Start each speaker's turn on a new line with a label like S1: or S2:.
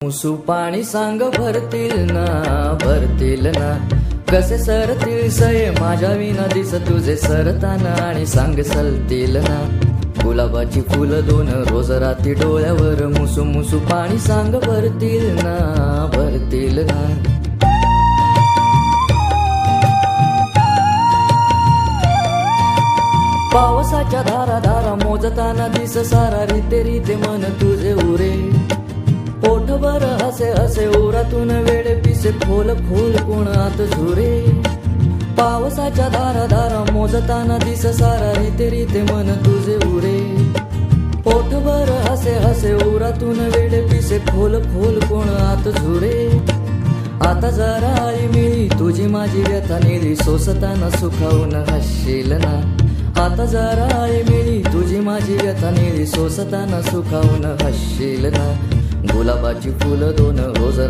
S1: मुसू पाणी सांग भरतील ना कसे सरतील सये माझ्या विना दिस तुझे सरताना आणि सांग सलतील ना गुलाबाची फुलं दोन रोज राती डोळ्यावर मुसू मुसू पाणी सांग भरतील ना पावसाच्या धारा धारा मोजताना दिस सारा रीते रीते मन तुझे उरे पोटभर हसे हसे ओरातून वेडे पिसे खोल खोल कोणात झुरे पावसाच्या धारा धारा मोजताना दिस सारा रीते रीते मन तुझे उरे पोटभर हसे हसे ओरातून वेडे पिसे खोल खोल कोणात झुरे आता जरा आई मिळी तुझी माझी व्यथा निळी सोसताना सुखावून हसशील ना आता जरा आई मिळी तुझी माझी व्यथा निळी सोसताना सुखावून हसशील ना गुलाबाची फुलं दोन रोज